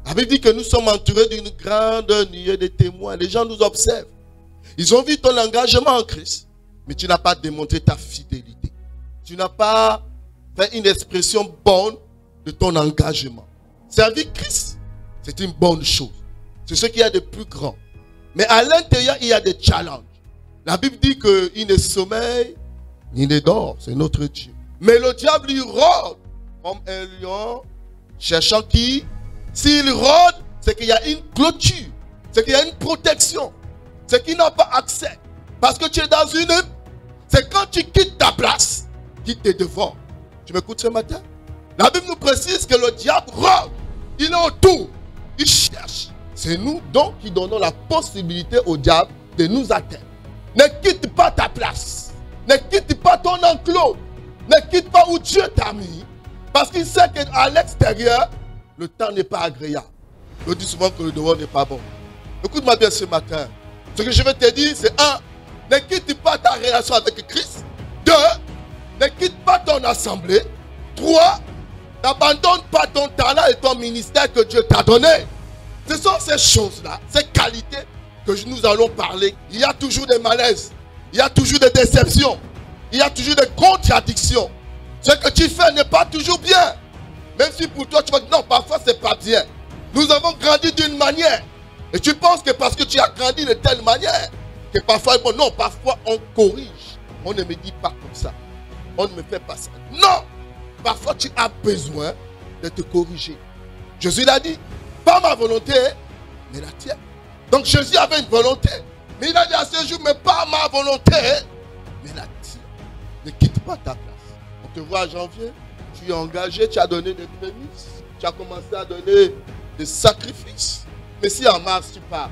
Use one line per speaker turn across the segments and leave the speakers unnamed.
La Bible dit que nous sommes entourés d'une grande nuée de témoins. Les gens nous observent. Ils ont vu ton engagement en Christ, mais tu n'as pas démontré ta fidélité. Tu n'as pas fait une expression bonne de ton engagement. Servir Christ, c'est une bonne chose. C'est ce qu'il y a de plus grand. Mais à l'intérieur, il y a des challenges. La Bible dit qu'il ne sommeille ni ne dort. C'est notre Dieu. Mais le diable lui rôde comme un lion, cherchant qui? S'il rôde, c'est qu'il y a une clôture. C'est qu'il y a une protection. C'est qu'il n'a pas accès. Parce que tu es dans une... C'est quand tu quittes ta place qu'il te dévore. Tu m'écoutes ce matin? La Bible nous précise que le diable rôde. Il est autour. Il cherche. C'est nous donc qui donnons la possibilité au diable de nous atteindre. Ne quitte pas ta place. Ne quitte pas ton enclos. Ne quitte pas où Dieu t'a mis. Parce qu'il sait qu'à l'extérieur, le temps n'est pas agréable. Je dis souvent que le dehors n'est pas bon. Écoute-moi bien ce matin. Ce que je vais te dire, c'est 1. Ne quitte pas ta relation avec Christ. 2. Ne quitte pas ton assemblée. 3. N'abandonne pas ton talent et ton ministère que Dieu t'a donné. Ce sont ces choses-là, ces qualités que nous allons parler. Il y a toujours des malaises. Il y a toujours des déceptions. Il y a toujours des contradictions. Ce que tu fais n'est pas toujours bien. Même si pour toi tu vas dire non, parfois c'est pas bien. Nous avons grandi d'une manière. Et tu penses que parce que tu as grandi de telle manière, que parfois, bon, non, parfois on corrige. On ne me dit pas comme ça. On ne me fait pas ça. Non! Parfois tu as besoin de te corriger. Jésus l'a dit, pas ma volonté, mais la tienne. Donc Jésus avait une volonté. Mais il a dit à ce jour, mais pas ma volonté, mais la tienne. Ne quitte pas ta place. On te voit en janvier, tu es engagé, tu as donné des prémices, tu as commencé à donner des sacrifices. Mais si en mars tu pars,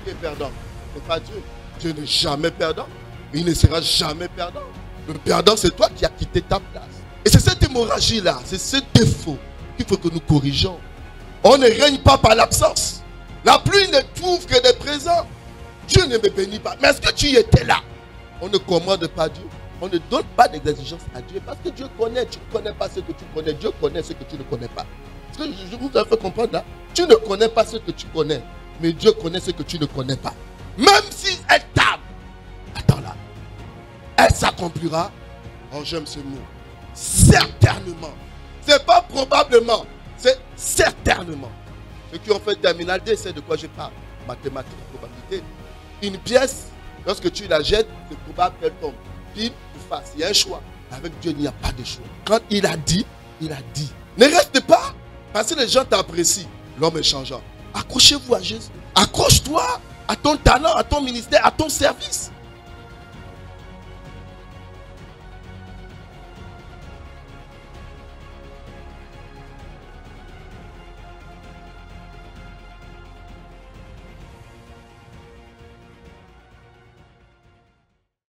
tu es perdant. Ce n'est pas Dieu. Dieu n'est jamais perdant, mais il ne sera jamais perdant. Le perdant, c'est toi qui as quitté ta place. Et c'est cette hémorragie-là, c'est ce défaut qu'il faut que nous corrigeons. On ne règne pas par l'absence. La pluie ne trouve que des présents. Dieu ne me bénit pas. Mais est-ce que tu y étais là? On ne commande pas Dieu. On ne donne pas d'exigence à Dieu. Parce que Dieu connaît. Tu ne connais pas ce que tu connais. Dieu connaît ce que tu ne connais pas. Est-ce que je vous ai fait comprendre là? Tu ne connais pas ce que tu connais. Mais Dieu connaît ce que tu ne connais pas. Même si elle tarde. Attends là. Elle s'accomplira. Oh, j'aime ce mot. Certainement. C'est pas probablement. C'est certainement. Ceux qui ont fait terminal D, c'est de quoi je parle. Mathématiques, probabilité. Une pièce, lorsque tu la jettes, c'est probable qu'elle tombe. Pile ou face. Il y a un choix. Avec Dieu, il n'y a pas de choix. Quand il a dit, il a dit. Ne reste pas. Parce que les gens t'apprécient. L'homme est changeant. Accrochez-vous à Jésus. Accroche-toi à ton talent, à ton ministère, à ton service.